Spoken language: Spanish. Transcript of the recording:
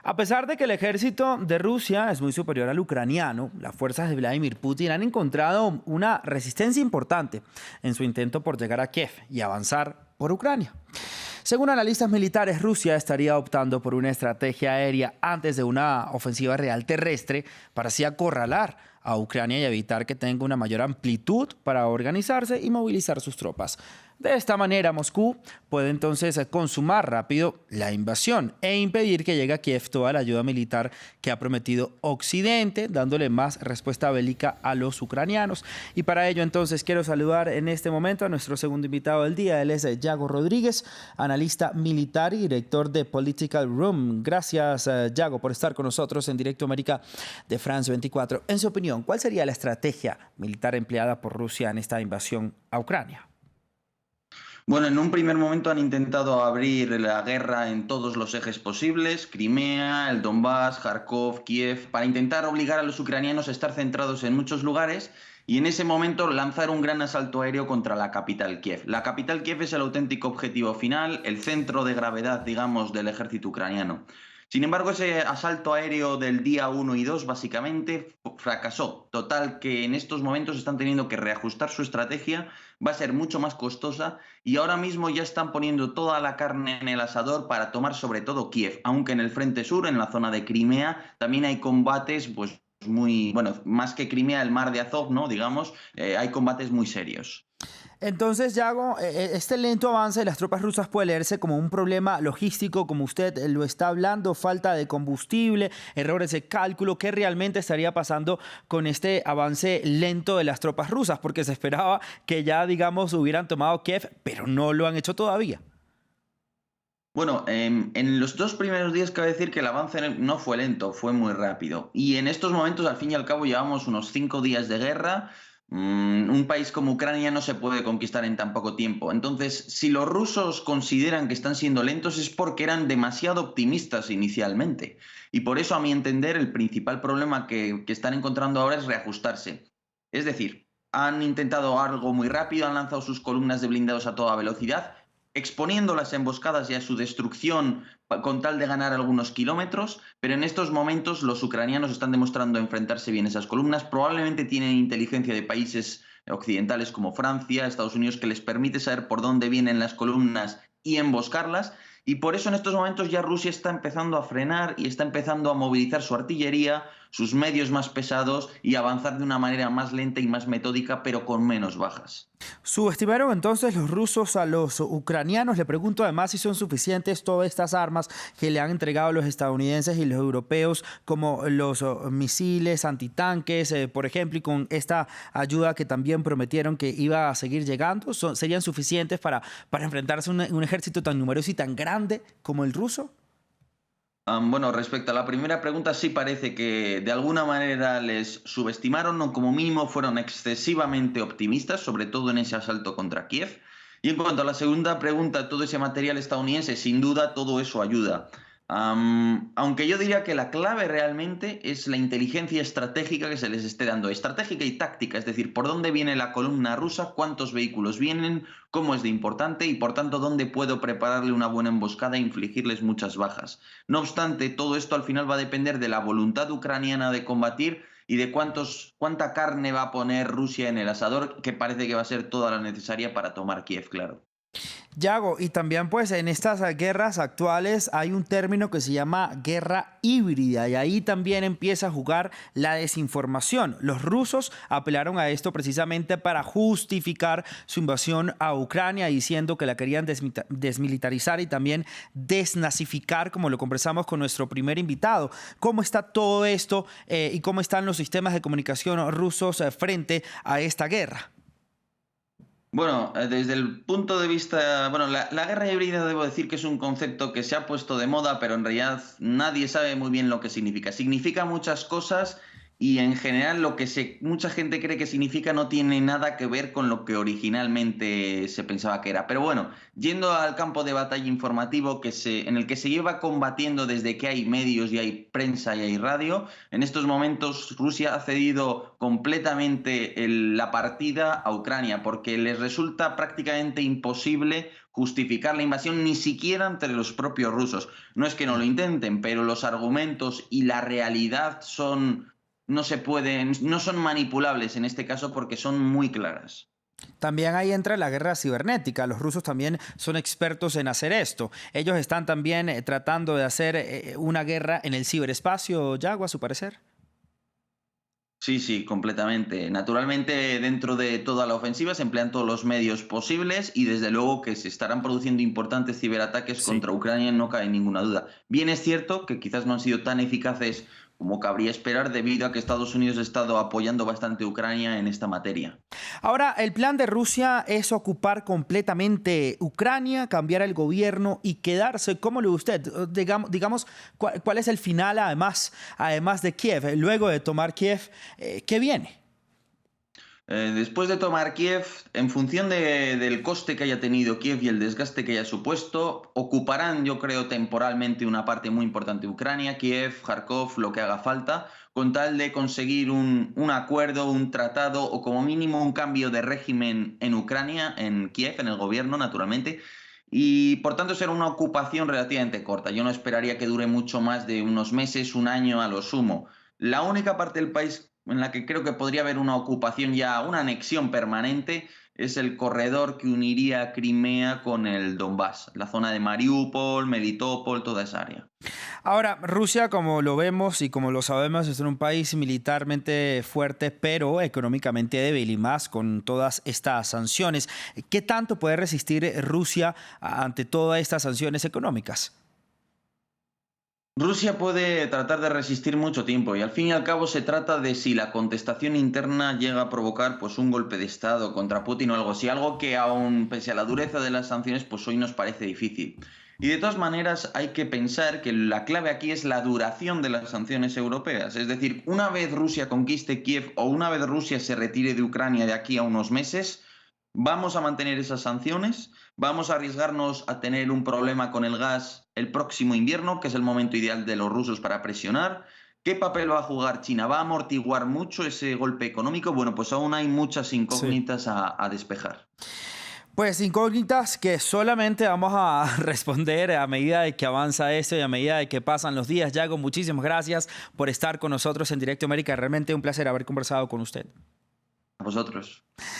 A pesar de que el ejército de Rusia es muy superior al ucraniano, las fuerzas de Vladimir Putin han encontrado una resistencia importante en su intento por llegar a Kiev y avanzar por Ucrania. Según analistas militares, Rusia estaría optando por una estrategia aérea antes de una ofensiva real terrestre para así acorralar a Ucrania y evitar que tenga una mayor amplitud para organizarse y movilizar sus tropas. De esta manera, Moscú puede entonces consumar rápido la invasión e impedir que llegue a Kiev toda la ayuda militar que ha prometido Occidente, dándole más respuesta bélica a los ucranianos. Y para ello, entonces, quiero saludar en este momento a nuestro segundo invitado del día. Él es Yago Rodríguez, analista militar y director de Political Room. Gracias, Yago, por estar con nosotros en Directo América de France 24. En su opinión, ¿cuál sería la estrategia militar empleada por Rusia en esta invasión a Ucrania? Bueno, en un primer momento han intentado abrir la guerra en todos los ejes posibles, Crimea, el Donbass, Kharkov, Kiev, para intentar obligar a los ucranianos a estar centrados en muchos lugares y en ese momento lanzar un gran asalto aéreo contra la capital, Kiev. La capital, Kiev, es el auténtico objetivo final, el centro de gravedad, digamos, del ejército ucraniano. Sin embargo, ese asalto aéreo del día 1 y 2 básicamente fracasó. Total, que en estos momentos están teniendo que reajustar su estrategia, va a ser mucho más costosa y ahora mismo ya están poniendo toda la carne en el asador para tomar sobre todo Kiev, aunque en el frente sur, en la zona de Crimea, también hay combates pues muy, bueno, más que Crimea, el mar de Azov, ¿no? Digamos, hay combates muy serios. Entonces, Yago, este lento avance de las tropas rusas puede leerse como un problema logístico, como usted lo está hablando, falta de combustible, errores de cálculo. ¿Qué realmente estaría pasando con este avance lento de las tropas rusas? Porque se esperaba que ya, digamos, hubieran tomado Kiev, pero no lo han hecho todavía. Bueno, en los 2 primeros días cabe decir que el avance no fue lento, fue muy rápido. Y en estos momentos, al fin y al cabo, llevamos unos 5 días de guerra. Un país como Ucrania no se puede conquistar en tan poco tiempo. Entonces, si los rusos consideran que están siendo lentos es porque eran demasiado optimistas inicialmente. Y por eso, a mi entender, el principal problema que están encontrando ahora es reajustarse. Es decir, han intentado algo muy rápido, han lanzado sus columnas de blindados a toda velocidad, exponiendo las emboscadas y a su destrucción con tal de ganar algunos kilómetros, pero en estos momentos los ucranianos están demostrando enfrentarse bien a esas columnas. Probablemente tienen inteligencia de países occidentales como Francia, Estados Unidos, que les permite saber por dónde vienen las columnas y emboscarlas. Y por eso en estos momentos ya Rusia está empezando a frenar y está empezando a movilizar su artillería, sus medios más pesados y avanzar de una manera más lenta y más metódica, pero con menos bajas. ¿Subestimaron entonces los rusos a los ucranianos? Le pregunto además si son suficientes todas estas armas que le han entregado los estadounidenses y los europeos, como los misiles antitanques, por ejemplo, y con esta ayuda que también prometieron que iba a seguir llegando. ¿Serían suficientes para enfrentarse a un ejército tan numeroso y tan grande como el ruso? Bueno, respecto a la primera pregunta, sí parece que de alguna manera les subestimaron o como mínimo fueron excesivamente optimistas, sobre todo en ese asalto contra Kiev. Y en cuanto a la segunda pregunta, todo ese material estadounidense, sin duda todo eso ayuda. Aunque yo diría que la clave realmente es la inteligencia estratégica que se les esté dando, estratégica y táctica, es decir, por dónde viene la columna rusa, cuántos vehículos vienen, cómo es de importante y por tanto dónde puedo prepararle una buena emboscada e infligirles muchas bajas. No obstante, todo esto al final va a depender de la voluntad ucraniana de combatir y de cuánta carne va a poner Rusia en el asador, que parece que va a ser toda la necesaria para tomar Kiev, claro. Yago, y también pues en estas guerras actuales hay un término que se llama guerra híbrida y ahí también empieza a jugar la desinformación. Los rusos apelaron a esto precisamente para justificar su invasión a Ucrania, diciendo que la querían desmilitarizar y también desnazificar, como lo conversamos con nuestro primer invitado. ¿Cómo está todo esto y cómo están los sistemas de comunicación rusos frente a esta guerra? Bueno, desde el punto de vista, bueno, la guerra híbrida debo decir que es un concepto que se ha puesto de moda, pero en realidad nadie sabe muy bien lo que significa. Significa muchas cosas y en general lo que mucha gente cree que significa no tiene nada que ver con lo que originalmente se pensaba que era. Pero bueno, yendo al campo de batalla informativo en el que se lleva combatiendo desde que hay medios y hay prensa y hay radio, en estos momentos Rusia ha cedido completamente la partida a Ucrania porque les resulta prácticamente imposible justificar la invasión ni siquiera entre los propios rusos. No es que no lo intenten, pero los argumentos y la realidad no se pueden, no son manipulables en este caso porque son muy claras. También ahí entra la guerra cibernética. Los rusos también son expertos en hacer esto. Ellos están también tratando de hacer una guerra en el ciberespacio, Yago, a su parecer. Sí, sí, completamente. Naturalmente, dentro de toda la ofensiva se emplean todos los medios posibles y desde luego que se estarán produciendo importantes ciberataques Sí. contra Ucrania, no cabe ninguna duda. Bien es cierto que quizás no han sido tan eficaces como cabría esperar debido a que Estados Unidos ha estado apoyando bastante a Ucrania en esta materia. Ahora, el plan de Rusia es ocupar completamente Ucrania, cambiar el gobierno y quedarse. ¿Cómo lo ve usted? Digamos, ¿cuál es el final además de Kiev? Luego de tomar Kiev, ¿qué viene? Después de tomar Kiev, en función del coste que haya tenido Kiev y el desgaste que haya supuesto, ocuparán, yo creo, temporalmente una parte muy importante de Ucrania, Kiev, Kharkov, lo que haga falta, con tal de conseguir un acuerdo, un tratado o como mínimo un cambio de régimen en Ucrania, en Kiev, en el gobierno, naturalmente. Y por tanto será una ocupación relativamente corta. Yo no esperaría que dure mucho más de unos meses, un año a lo sumo. La única parte del país en la que creo que podría haber una ocupación ya, una anexión permanente, es el corredor que uniría Crimea con el Donbass, la zona de Mariupol, Melitopol, toda esa área. Ahora, Rusia, como lo vemos y como lo sabemos, es un país militarmente fuerte, pero económicamente débil y más con todas estas sanciones. ¿Qué tanto puede resistir Rusia ante todas estas sanciones económicas? Rusia puede tratar de resistir mucho tiempo y al fin y al cabo se trata de si la contestación interna llega a provocar pues un golpe de estado contra Putin o algo así, algo que aún pese a la dureza de las sanciones pues hoy nos parece difícil. Y de todas maneras hay que pensar que la clave aquí es la duración de las sanciones europeas, es decir, una vez Rusia conquiste Kiev o una vez Rusia se retire de Ucrania de aquí a unos meses, ¿vamos a mantener esas sanciones? ¿Vamos a arriesgarnos a tener un problema con el gas el próximo invierno, que es el momento ideal de los rusos para presionar? ¿Qué papel va a jugar China? ¿Va a amortiguar mucho ese golpe económico? Bueno, pues aún hay muchas Sí. incógnitas a despejar. Pues incógnitas que solamente vamos a responder a medida de que avanza esto y a medida de que pasan los días. Yago, muchísimas gracias por estar con nosotros en Directo América. Realmente un placer haber conversado con usted. A vosotros.